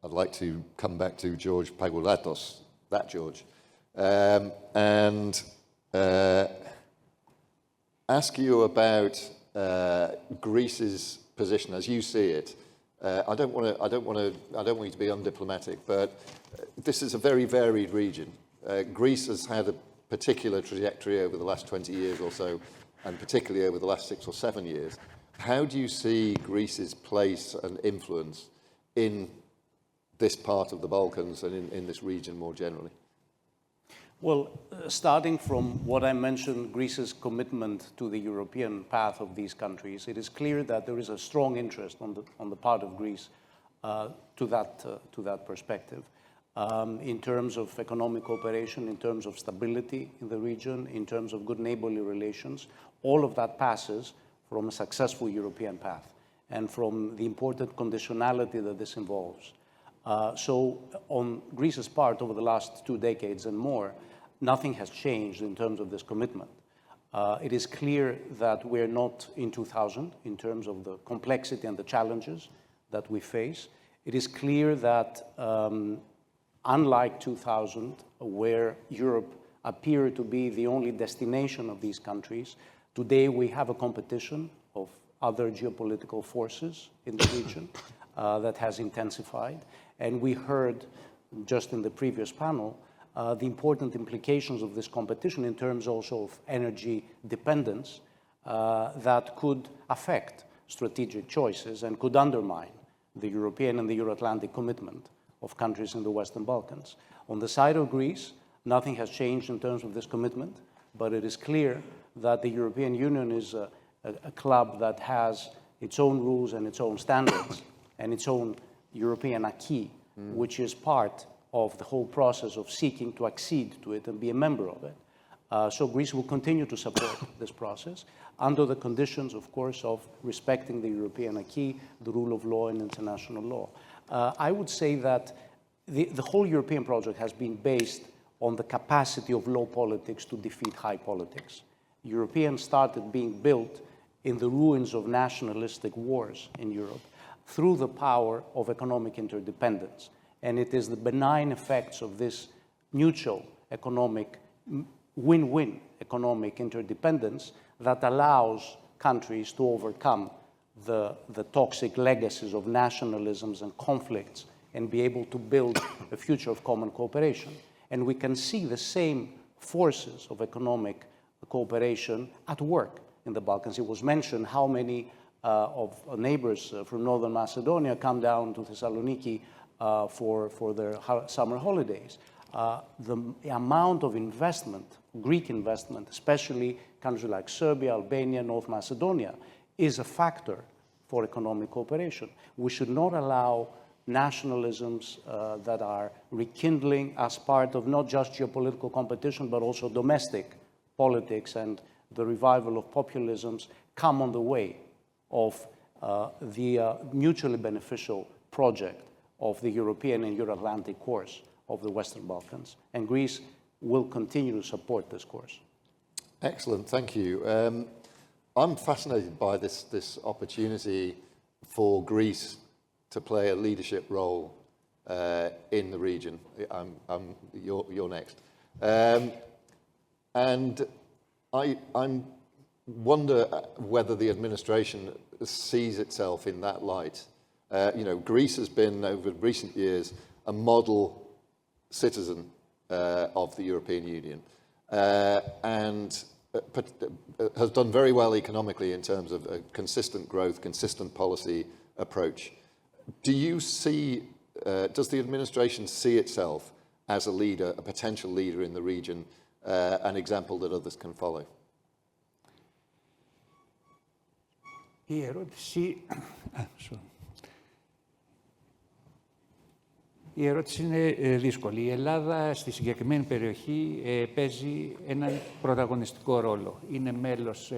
I'd like to come back to George Pagoulatos, that George, and ask you about Greece's position as you see it. I don't want you to be undiplomatic, but this is a very varied region. Greece has had a particular trajectory over the last 20 years or so, and particularly over the last 6 or 7 years. How do you see Greece's place and influence in this part of the Balkans and in this region more generally? Well, starting from what I mentioned, Greece's commitment to the European path of these countries, it is clear that there is a strong interest on the part of Greece to that perspective. In terms of economic cooperation, in terms of stability in the region, in terms of good neighborly relations, all of that passes from a successful European path and from the important conditionality that this involves. So on Greece's part, over the last 2 decades and more, nothing has changed in terms of this commitment. It is clear that we're not in 2000 in terms of the complexity and the challenges that we face. It is clear that unlike 2000, where Europe appeared to be the only destination of these countries, today we have a competition of other geopolitical forces in the region that has intensified. And we heard just in the previous panel the important implications of this competition in terms also of energy dependence that could affect strategic choices and could undermine the European and the Euro-Atlantic commitment of countries in the Western Balkans. On the side of Greece, nothing has changed in terms of this commitment, but it is clear that the European Union is a club that has its own rules and its own standards and its own European acquis, which is part of the whole process of seeking to accede to it and be a member of it. So Greece will continue to support this process under the conditions, of course, of respecting the European acquis, the rule of law and international law. I would say that the whole European project has been based on the capacity of low politics to defeat high politics. Europeans started being built in the ruins of nationalistic wars in Europe through the power of economic interdependence. And it is the benign effects of this mutual economic, win-win economic interdependence that allows countries to overcome the toxic legacies of nationalisms and conflicts and be able to build a future of common cooperation. And we can see the same forces of economic cooperation at work in the Balkans. It was mentioned how many of neighbors from Northern Macedonia come down to Thessaloniki for their summer holidays. The amount of investment, Greek investment, especially countries like Serbia, Albania, North Macedonia, is a factor for economic cooperation. We should not allow nationalisms that are rekindling as part of not just geopolitical competition, but also domestic politics and the revival of populisms come on the way of the mutually beneficial project of the European and Euro-Atlantic course of the Western Balkans. And Greece will continue to support this course. Excellent, thank you. I'm fascinated by this opportunity for Greece to play a leadership role in the region. You're next. And I wonder whether the administration sees itself in that light. Greece has been, over recent years, a model citizen of the European Union and has done very well economically in terms of a consistent growth, consistent policy approach. Do you see, does the administration see itself as a leader, a potential leader in the region, an example that others can follow? Η ερώτηση είναι δύσκολη. Η Ελλάδα στη συγκεκριμένη περιοχή παίζει έναν πρωταγωνιστικό ρόλο. Είναι μέλος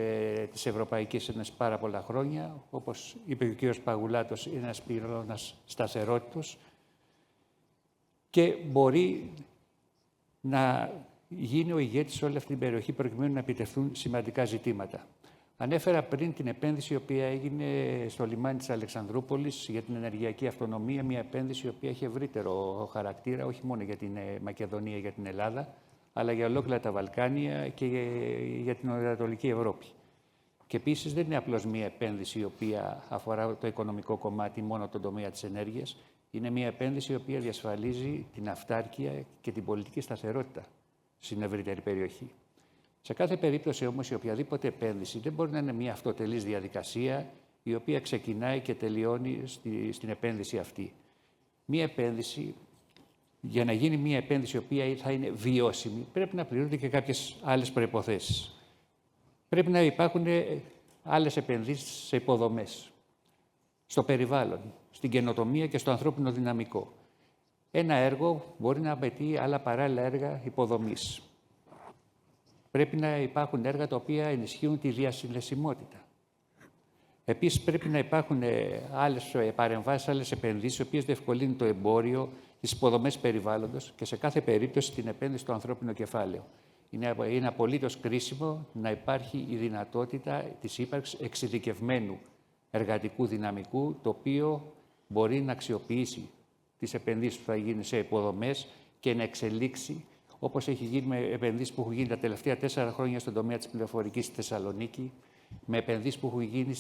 της Ευρωπαϊκής Ένωσης πάρα πολλά χρόνια. Όπως είπε ο κ. Παγουλάτος, είναι ένας πυλώνας σταθερότητος και μπορεί να γίνει ο ηγέτης σε όλη αυτή την περιοχή προκειμένου να επιτευχθούν σημαντικά ζητήματα. Ανέφερα πριν την επένδυση η οποία έγινε στο λιμάνι της Αλεξανδρούπολης για την ενεργειακή αυτονομία, μια επένδυση η οποία έχει ευρύτερο χαρακτήρα, όχι μόνο για την Μακεδονία, για την Ελλάδα, αλλά για ολόκληρα τα Βαλκάνια και για την Ανατολική Ευρώπη. Και επίσης δεν είναι απλώς μια επένδυση η οποία αφορά το οικονομικό κομμάτι, μόνο τον τομέα της ενέργειας. Είναι μια επένδυση η οποία διασφαλίζει την αυτάρκεια και την πολιτική σταθερότητα στην ευρύτερη περιοχή. Σε κάθε περίπτωση όμως η οποιαδήποτε επένδυση δεν μπορεί να είναι μια αυτοτελής διαδικασία η οποία ξεκινάει και τελειώνει στην επένδυση αυτή. Μια επένδυση, για να γίνει μια επένδυση η οποία θα είναι βιώσιμη, πρέπει να πληρούνται και κάποιες άλλες προϋποθέσεις. Πρέπει να υπάρχουν άλλες επενδύσεις σε υποδομές, στο περιβάλλον, στην καινοτομία και στο ανθρώπινο δυναμικό. Ένα έργο μπορεί να απαιτεί άλλα παράλληλα έργα υποδομής. Πρέπει να υπάρχουν έργα τα οποία ενισχύουν τη διασυνδεσιμότητα. Επίσης, πρέπει να υπάρχουν άλλες παρεμβάσεις, άλλες επενδύσεις, οι οποίες διευκολύνουν το εμπόριο, τις υποδομές περιβάλλοντος και σε κάθε περίπτωση την επένδυση στο ανθρώπινο κεφάλαιο. Είναι απολύτως κρίσιμο να υπάρχει η δυνατότητα της ύπαρξης εξειδικευμένου εργατικού δυναμικού, το οποίο μπορεί να αξιοποιήσει τις επενδύσεις που θα γίνουν σε υποδομές και να εξελίξει, όπως έχει γίνει με επενδύσεις που έχουν γίνει τα τελευταία 4 χρόνια στον τομέα της πληροφορικής στη Θεσσαλονίκη, με επενδύσεις που έχουν γίνει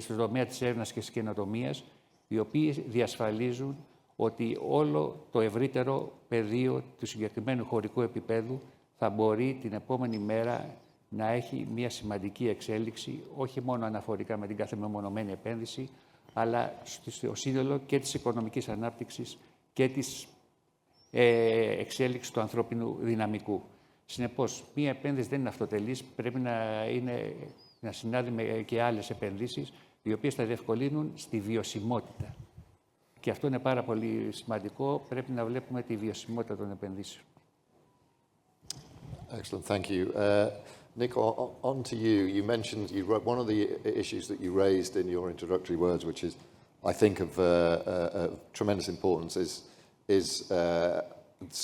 στον τομέα της έρευνας και της καινοτομίας, οι οποίοι διασφαλίζουν ότι όλο το ευρύτερο πεδίο του συγκεκριμένου χωρικού επίπεδου θα μπορεί την επόμενη μέρα να έχει μια σημαντική εξέλιξη, όχι μόνο αναφορικά με την κάθε μεμονωμένη επένδυση, αλλά στο σύνολο και της οικονομικής ανάπτυξης και της εξέλιξης του ανθρώπινου δυναμικού. Συνεπώς, μία επένδυση δεν είναι αυτοτελής, πρέπει να συνάδει με και άλλες επενδύσεις, οι οποίες θα διευκολύνουν στη βιωσιμότητα. Και αυτό είναι πάρα πολύ σημαντικό. Πρέπει να βλέπουμε τη βιωσιμότητα των επενδύσεων. Excellent, thank you. Nico, on to you. You mentioned, one of the issues that you raised in your introductory words, which is, I think, of tremendous importance, is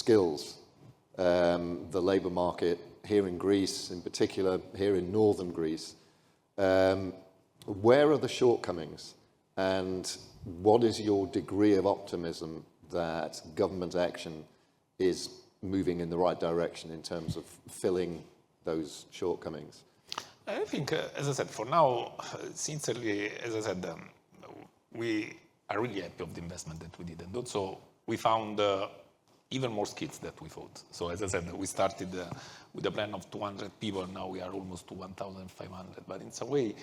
skills. The labour market here in Greece, in particular, here in northern Greece. Where are the shortcomings? And what is your degree of optimism that government action is moving in the right direction in terms of filling those shortcomings? I think, as I said, for now, sincerely, as I said, we are really happy of the investment that we did. And also, we found even more skills than we thought. So, as I said, we started with a plan of 200 people. Now we are almost to 1,500. But in some way,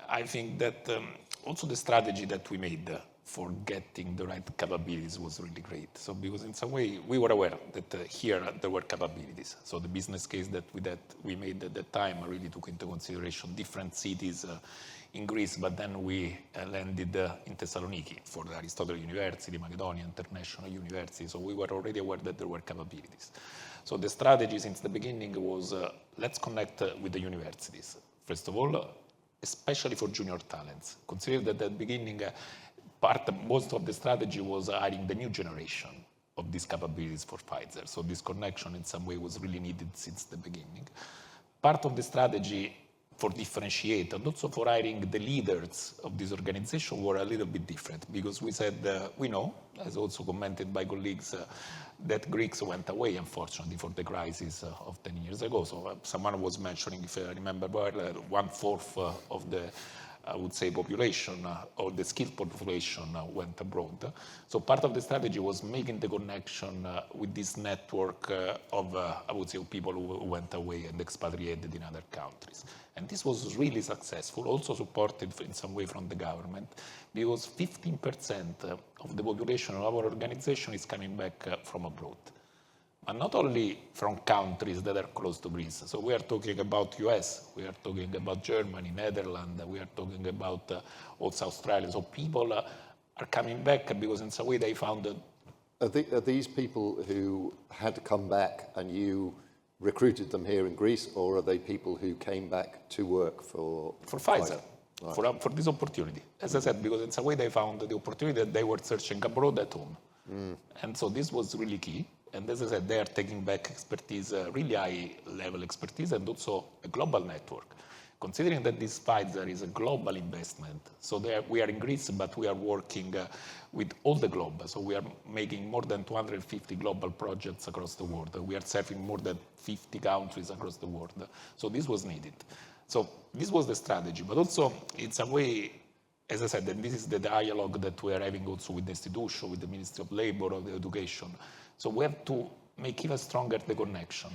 I think that also the strategy that we made for getting the right capabilities was really great. So because in some way we were aware that here there were capabilities. So the business case that we made at that time really took into consideration different cities in Greece, but then we landed in Thessaloniki for the Aristotle University, Macedonia International University. So we were already aware that there were capabilities. So the strategy since the beginning was let's connect with the universities. First of all, especially for junior talents. Consider that at the beginning, most of the strategy was hiring the new generation of these capabilities for Pfizer. So this connection in some way was really needed since the beginning. Part of the strategy for differentiate and also for hiring the leaders of this organization were a little bit different because we said, we know, as also commented by colleagues, that Greeks went away, unfortunately, for the crisis of 10 years ago. So someone was mentioning, if I remember well, 1/4 of the, I would say, population or the skilled population went abroad. So part of the strategy was making the connection with this network of, I would say, people who went away and expatriated in other countries. And this was really successful, also supported in some way from the government, because 15% of the population of our organization is coming back from abroad. And not only from countries that are close to Greece. So we are talking about US, we are talking about Germany, Netherlands, we are talking about also Australia. So people are coming back because in some way they found that. Are these people who had to come back and you recruited them here in Greece, or are they people who came back to work for Pfizer? Right. For this opportunity. As I said, because in some way they found the opportunity that they were searching abroad at home. And so this was really key. And as I said, they are taking back expertise, really high-level expertise, and also a global network. Considering that this Pfizer is a global investment, so we are in Greece, but we are working with all the globe. So we are making more than 250 global projects across the world. We are serving more than 50 countries across the world. So this was needed. So this was the strategy, but also it's a way, as I said, and this is the dialogue that we are having also with the institution, with the Ministry of Labor, of the Education. So we have to make even stronger the connection,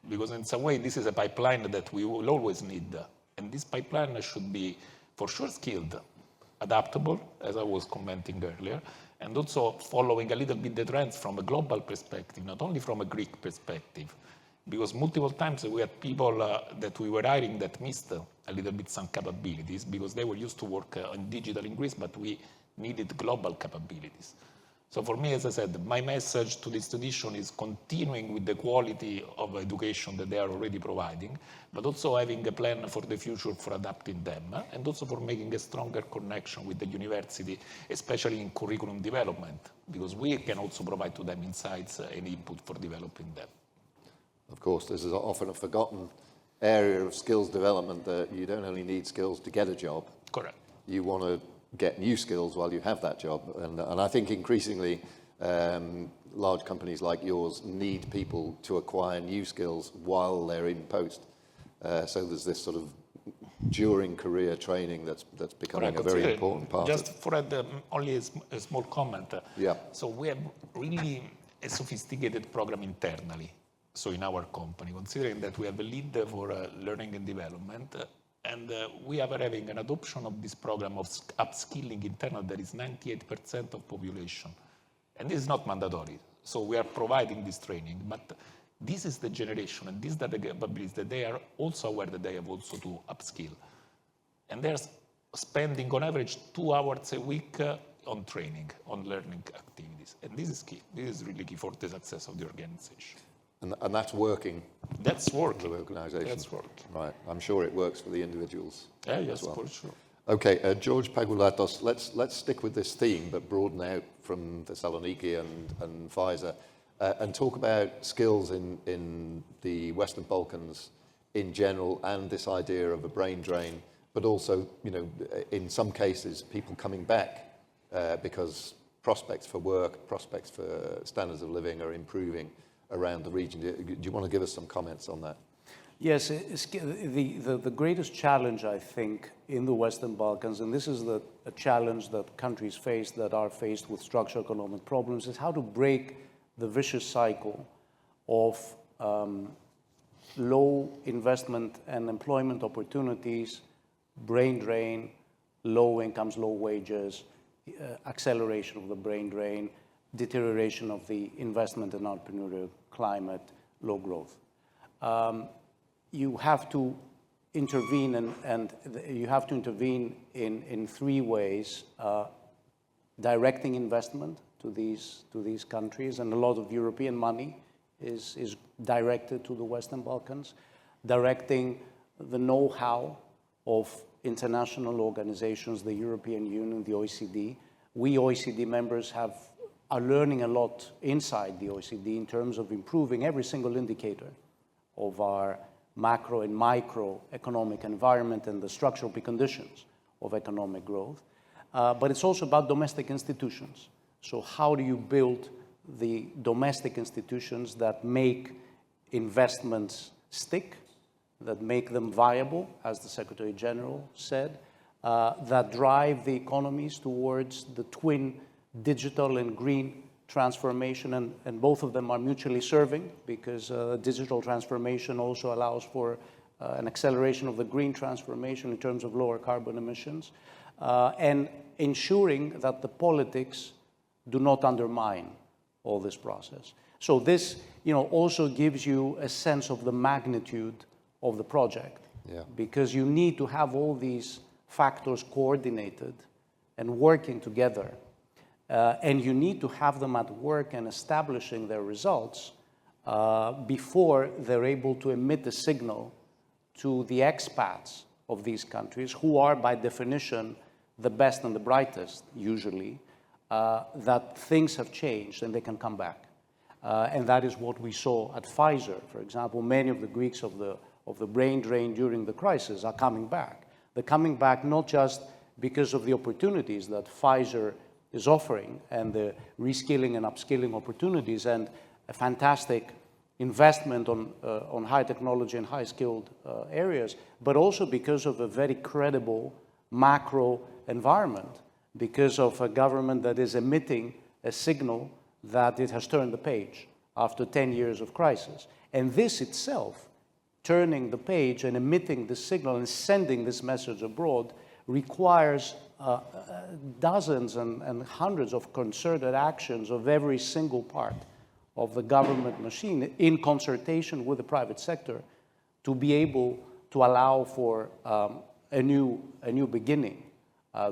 because in some way this is a pipeline that we will always need. And this pipeline should be, for sure, skilled, adaptable, as I was commenting earlier, and also following a little bit the trends from a global perspective, not only from a Greek perspective, because multiple times we had people that we were hiring that missed a little bit some capabilities, because they were used to work on digital in Greece, but we needed global capabilities. So for me, as I said, my message to the institution is continuing with the quality of education that they are already providing, but also having a plan for the future for adapting them, and also for making a stronger connection with the university, especially in curriculum development, because we can also provide to them insights and input for developing them. Of course, this is often a forgotten area of skills development, that you don't only need skills to get a job. Correct. You want to get new skills while you have that job. And I think increasingly large companies like yours need people to acquire new skills while they're in post. So there's this sort of during career training that's becoming a very important part. Just for only a small comment. Yeah. So we have really a sophisticated program internally. So in our company, considering that we have a lead for learning and development, and we are having an adoption of this program of upskilling internal that is 98% of population. And this is not mandatory. So we are providing this training, but this is the generation, and these are the capabilities that they are also aware that they have also to upskill. And they're spending on average 2 hours a week on training, on learning activities. And this is key. This is really key for the success of the organization. And that's working. That's working. For the organization. That's working. Right. I'm sure it works for the individuals. Yes, as well. for sure. Okay, George Pagoulatos, let's stick with this theme, but broaden out from Thessaloniki and Pfizer, and talk about skills in the Western Balkans in general, and this idea of a brain drain, but also, you know, in some cases, people coming back because prospects for work, prospects for standards of living are improving around the region. Do you want to give us some comments on that? Yes, the greatest challenge, I think, in the Western Balkans, and this is a challenge that countries face that are faced with structural economic problems, is how to break the vicious cycle of low investment and employment opportunities, brain drain, low incomes, low wages, acceleration of the brain drain, deterioration of the investment and entrepreneurial climate, low growth. You have to intervene, and you have to intervene in 3 ways: directing investment to these countries, and a lot of European money is directed to the Western Balkans; directing the know-how of international organizations, the European Union, the OECD. We OECD members are learning a lot inside the OECD in terms of improving every single indicator of our macro and micro economic environment and the structural preconditions of economic growth. But it's also about domestic institutions. So how do you build the domestic institutions that make investments stick, that make them viable, as the Secretary General said, that drive the economies towards the twin digital and green transformation, and both of them are mutually serving, because digital transformation also allows for an acceleration of the green transformation in terms of lower carbon emissions, and ensuring that the politics do not undermine all this process. So this, also gives you a sense of the magnitude of the project, because you need to have all these factors coordinated and working together. And you need to have them at work and establishing their results before they're able to emit a signal to the expats of these countries, who are by definition the best and the brightest, usually, that things have changed and they can come back. And that is what we saw at Pfizer, for example. Many of the Greeks of the brain drain during the crisis are coming back. They're coming back not just because of the opportunities that Pfizer is offering and the reskilling and upskilling opportunities and a fantastic investment on high technology and high skilled areas, but also because of a very credible macro environment, because of a government that is emitting a signal that it has turned the page after 10 years of crisis. And this itself, turning the page and emitting the signal and sending this message abroad, requires dozens and hundreds of concerted actions of every single part of the government machine in consultation with the private sector to be able to allow for a new beginning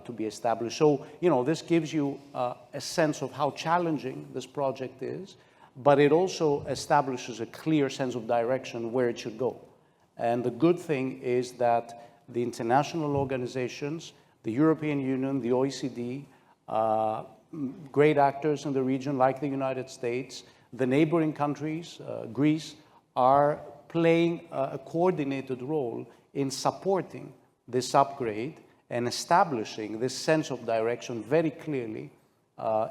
to be established. So, this gives you a sense of how challenging this project is, but it also establishes a clear sense of direction where it should go. And the good thing is that the international organizations, the European Union, the OECD, great actors in the region like the United States, the neighboring countries, Greece, are playing a coordinated role in supporting this upgrade and establishing this sense of direction very clearly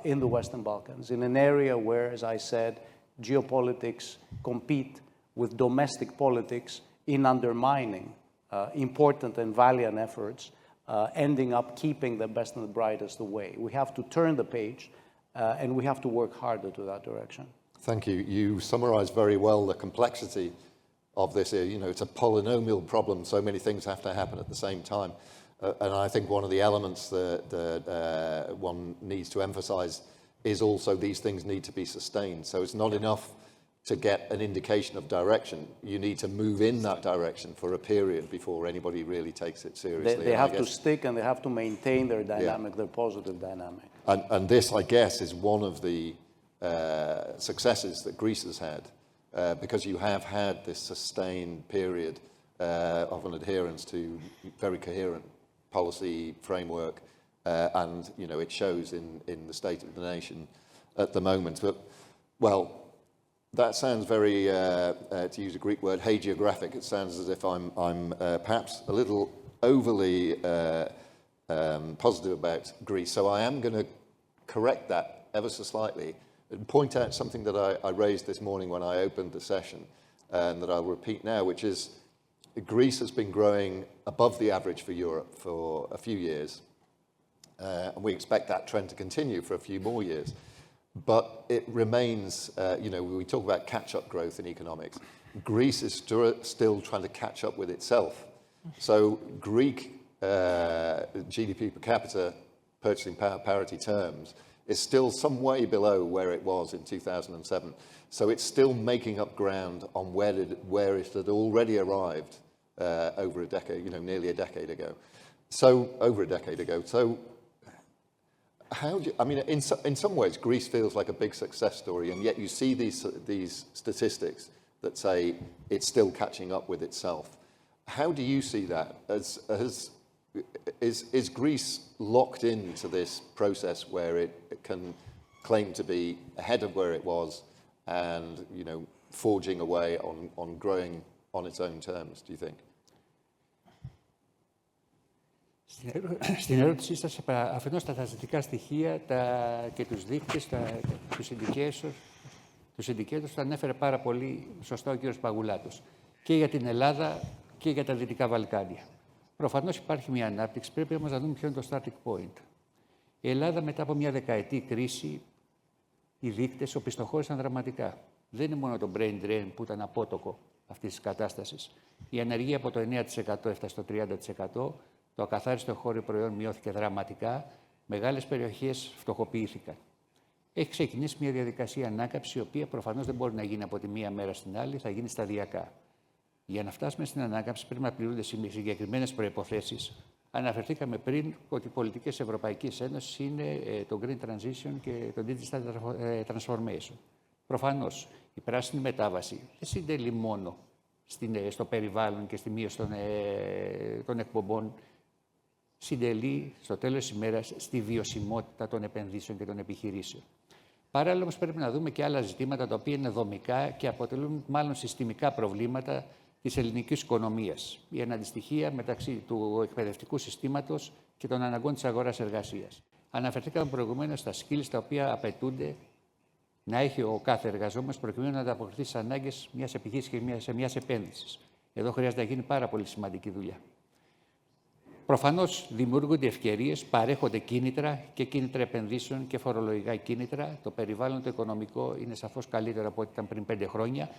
in the Western Balkans, in an area where, as I said, geopolitics compete with domestic politics in undermining important and valiant efforts, ending up keeping the best and the brightest away. We have to turn the page, and we have to work harder to that direction. Thank you. You summarized very well the complexity of this. It's a polynomial problem. So many things have to happen at the same time. And I think one of the elements that one needs to emphasize is also these things need to be sustained. So it's not enough to get an indication of direction. You need to move in that direction for a period before anybody really takes it seriously. They have to stick and they have to maintain their dynamic, their positive dynamic. And this, I guess, is one of the successes that Greece has had, because you have had this sustained period of an adherence to very coherent policy framework, and it shows in the state of the nation at the moment. But, well, that sounds very, to use a Greek word, hagiographic. It sounds as if I'm perhaps a little overly positive about Greece. So I am going to correct that ever so slightly and point out something that I raised this morning when I opened the session, and that I'll repeat now, which is Greece has been growing above the average for Europe for a few years, and we expect that trend to continue for a few more years. But it remains, we talk about catch-up growth in economics. Greece is still trying to catch up with itself. So Greek GDP per capita, purchasing power parity terms, is still some way below where it was in 2007. So it's still making up ground on where it had already arrived over a decade, nearly a decade ago. So, over a decade ago. So, in some ways, Greece feels like a big success story, and yet you see these statistics that say it's still catching up with itself. How do you see that? Is Greece locked into this process where it can claim to be ahead of where it was and, forging away on growing on its own terms, do you think? Στην ερώτησή σας, αφενός τα θετικά στοιχεία και τους δείκτες, τους indicators, τα ανέφερε πάρα πολύ σωστά ο κύριος Παγουλάτος. Και για την Ελλάδα και για τα Δυτικά Βαλκάνια. Προφανώς υπάρχει μια ανάπτυξη, πρέπει όμως να δούμε ποιο είναι το starting point. Η Ελλάδα μετά από μια δεκαετή κρίση, οι δείκτες οπισθοχώρησαν δραματικά. Δεν είναι μόνο το brain drain που ήταν απότοκο αυτής της κατάστασης. Η ανεργία από το 9% έφτασε στο 30%. Το ακαθάριστο εγχώριο προϊόν μειώθηκε δραματικά, μεγάλες περιοχές φτωχοποιήθηκαν. Έχει ξεκινήσει μια διαδικασία ανάκαμψης, η οποία προφανώς δεν μπορεί να γίνει από τη μία μέρα στην άλλη, θα γίνει σταδιακά. Για να φτάσουμε στην ανάκαμψη, πρέπει να πληρούνται συγκεκριμένες προϋποθέσεις. Αναφερθήκαμε πριν ότι οι πολιτικές της Ευρωπαϊκής Ένωσης είναι το Green Transition και το Digital Transformation. Προφανώς, η πράσινη μετάβαση δεν συντελεί μόνο στο περιβάλλον και στη μείωση των εκπομπών, συντελεί στο τέλος της ημέρας στη βιωσιμότητα των επενδύσεων και των επιχειρήσεων. Παράλληλα όμως πρέπει να δούμε και άλλα ζητήματα τα οποία είναι δομικά και αποτελούν μάλλον συστημικά προβλήματα της ελληνικής οικονομίας, η αναντιστοιχία μεταξύ του εκπαιδευτικού συστήματος και των αναγκών της αγοράς εργασίας. Αναφερθήκαμε προηγουμένως στα skills τα οποία απαιτούνται να έχει ο κάθε εργαζόμενος προκειμένου να ανταποκριθεί στις ανάγκες μιας επιχείρησης και μιας επένδυσης. Εδώ χρειάζεται να γίνει πάρα πολύ σημαντική δουλειά. Προφανώς δημιουργούνται ευκαιρίες, παρέχονται κίνητρα και κίνητρα επενδύσεων και φορολογικά κίνητρα. Το περιβάλλον το οικονομικό είναι σαφώς καλύτερο από ό,τι ήταν πριν 5 χρόνια.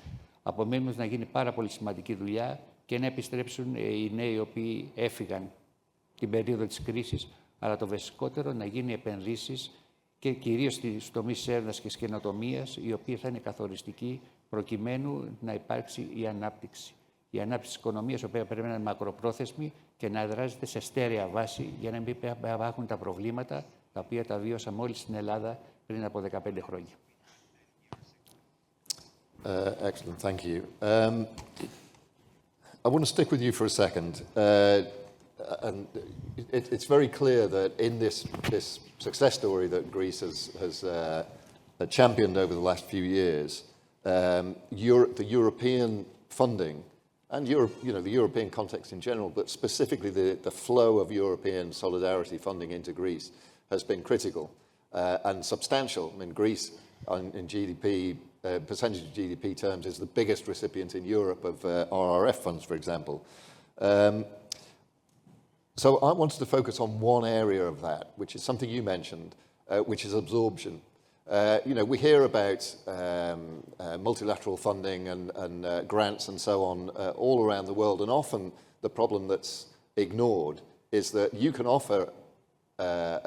Απομένουν να γίνει πάρα πολύ σημαντική δουλειά και να επιστρέψουν οι νέοι οι οποίοι έφυγαν την περίοδο της κρίσης, αλλά το βασικότερο να γίνει επενδύσεις και κυρίως στους τομείς της έρευνας και της καινοτομίας, οι οποίοι θα είναι καθοριστικοί προκειμένου να υπάρξει η ανάπτυξη. Η ανάπτυξη της οικονομίας, η οποία πρέπει να είναι μακροπρόθεσμη και να εδράζεται σε στέρεα βάση για να μην υπάρχουν τα προβλήματα τα οποία τα βίωσαμε όλοι στην Ελλάδα πριν από 15 χρόνια. Excellent, thank you. I want to stick with you for a second. And it's very clear that in this success story that Greece has championed over the last few years, the European funding and the European context in general, but specifically the flow of European solidarity funding into Greece has been critical and substantial. I mean, Greece in GDP, percentage of GDP terms, is the biggest recipient in Europe of RRF funds, for example. So I wanted to focus on one area of that, which is something you mentioned, which is absorption. We hear about multilateral funding and grants and so on all around the world, and often the problem that's ignored is that you can offer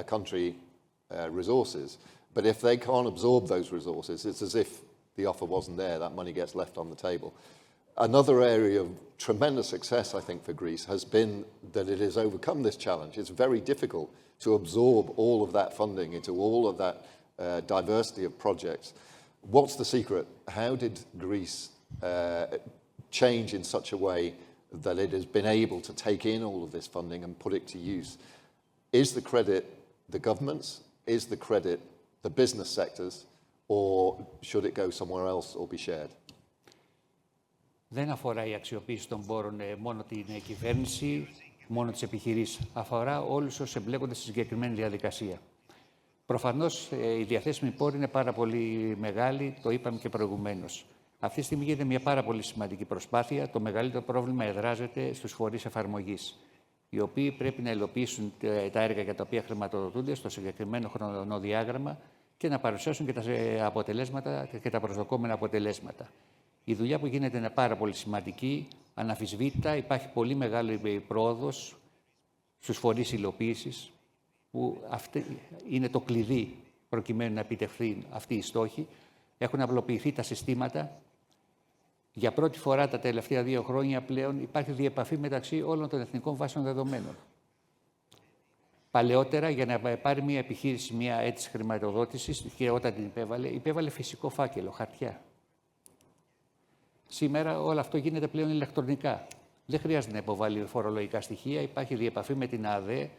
a country resources, but if they can't absorb those resources, it's as if the offer wasn't there, that money gets left on the table. Another area of tremendous success, I think, for Greece has been that it has overcome this challenge. It's very difficult to absorb all of that funding into all of that diversity of projects. What's the secret? How did Greece change in such a way that it has been able to take in all of this funding and put it to use? Is the credit the government's? Is the credit the business sectors? Or should it go somewhere else or be shared? Δεν αφορά η αξιοποίηση των πόρων μόνο την κυβέρνηση, μόνο τις επιχειρήσεις. Αφορά όλους όσους εμπλέκονται στη συγκεκριμένη διαδικασία. Προφανώς η διαθέσιμη πόρη είναι πάρα πολύ μεγάλη, το είπαμε και προηγουμένως. Αυτή τη στιγμή γίνεται μια πάρα πολύ σημαντική προσπάθεια. Το μεγαλύτερο πρόβλημα εδράζεται στους φορείς εφαρμογής, οι οποίοι πρέπει να υλοποιήσουν τα έργα για τα οποία χρηματοδοτούνται στο συγκεκριμένο χρονοδιάγραμμα και να παρουσιάσουν και τα αποτελέσματα και τα προσδοκόμενα αποτελέσματα. Η δουλειά που γίνεται είναι πάρα πολύ σημαντική. Αναμφισβήτητα υπάρχει πολύ μεγάλη πρόοδος στους φορείς υλοποίησης, που είναι το κλειδί προκειμένου να επιτευχθεί αυτή η στόχη. Έχουν απλοποιηθεί τα συστήματα. Για πρώτη φορά τα τελευταία 2 χρόνια πλέον υπάρχει διεπαφή μεταξύ όλων των εθνικών βάσεων δεδομένων. Παλαιότερα, για να πάρει μια επιχείρηση μια αίτηση χρηματοδότησης, και όταν την υπέβαλε φυσικό φάκελο, χαρτιά. Σήμερα όλο αυτό γίνεται πλέον ηλεκτρονικά. Δεν χρειάζεται να υποβάλει φορολογικά στοιχεία. Υπάρχει διεπαφή με την ΑΔΕ,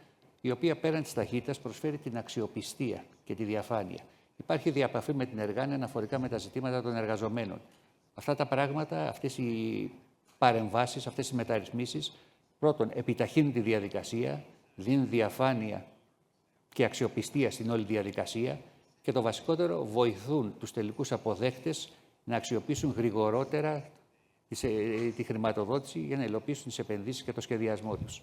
η οποία πέραν της ταχύτητας προσφέρει την αξιοπιστία και τη διαφάνεια. Υπάρχει διεπαφή με την Εργάνη αναφορικά με τα ζητήματα των εργαζομένων. Αυτά τα πράγματα, αυτές οι παρεμβάσεις, αυτές οι μεταρρυθμίσεις, πρώτον, επιταχύνουν τη διαδικασία, δίνουν διαφάνεια και αξιοπιστία στην όλη διαδικασία και το βασικότερο, βοηθούν τους τελικούς αποδέκτες να αξιοποιήσουν γρηγορότερα τη χρηματοδότηση για να υλοποιήσουν τις επενδύσεις και το σχεδιασμό τους.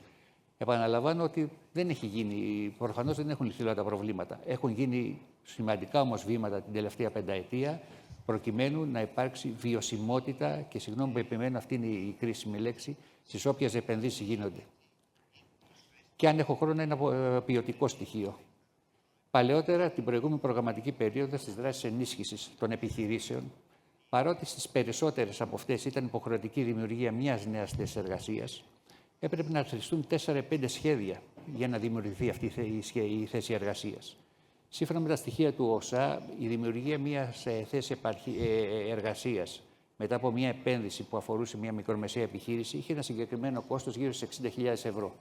Επαναλαμβάνω ότι δεν έχει γίνει, προφανώς δεν έχουν λυθεί όλα τα προβλήματα. Έχουν γίνει σημαντικά όμως βήματα την τελευταία 5 ετία, προκειμένου να υπάρξει βιωσιμότητα και, συγγνώμη που επιμένω, αυτή είναι η κρίσιμη λέξη, στις όποιες επενδύσεις γίνονται. Και αν έχω χρόνο, ένα ποιοτικό στοιχείο. Παλαιότερα, την προηγούμενη προγραμματική περίοδο, στις δράσεις ενίσχυσης των επιχειρήσεων, παρότι στις περισσότερες από αυτές ήταν υποχρεωτική δημιουργία μιας νέας θέσης εργασίας, έπρεπε να θρηστούν 4-5 σχέδια για να δημιουργηθεί αυτή η θέση εργασίας. Σύμφωνα με τα στοιχεία του ΟΣΑ, η δημιουργία μιας θέσης εργασίας μετά από μια επένδυση που αφορούσε μια μικρομεσαία επιχείρηση είχε ένα συγκεκριμένο κόστος γύρω στις 60.000 ευρώ.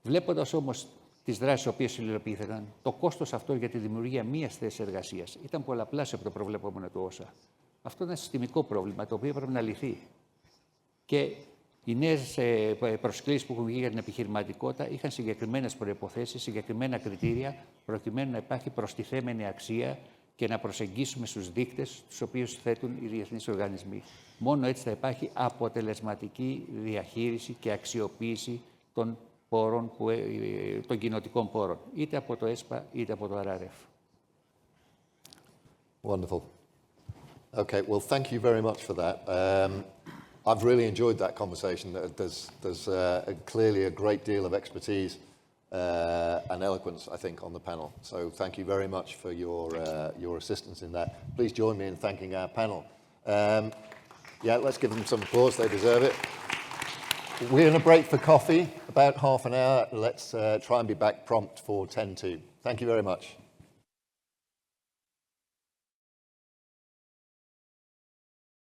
Βλέποντας όμως τις δράσεις οι οποίες υλοποιήθηκαν, το κόστος αυτό για τη δημιουργία μιας θέσης εργασίας ήταν πολλαπλάσιο από το προβλεπόμενο του ΩΣΑ. Αυτό είναι ένα συστημικό πρόβλημα το οποίο πρέπει να λυθεί. Και οι νέες προσκλήσεις που έχουν βγει για την επιχειρηματικότητα είχαν συγκεκριμένες προϋποθέσεις, συγκεκριμένα κριτήρια, προκειμένου να υπάρχει προστιθέμενη αξία και να προσεγγίσουμε στους δείκτες τους οποίους θέτουν οι διεθνείς οργανισμοί. Μόνο έτσι θα υπάρχει αποτελεσματική διαχείριση και αξιοποίηση των πόρων, των κοινοτικών πόρων, είτε από το ΕΣΠΑ είτε από το RRF. Wonderful. Okay, well, thank you very much for that. I've really enjoyed that conversation. There's clearly a great deal of expertise and eloquence, I think, on the panel. So thank you very much for your assistance in that. Please join me in thanking our panel. Yeah, let's give them some applause. They deserve it. We're in a break for coffee, about half an hour. Let's try and be back prompt for 10 to. Thank you very much.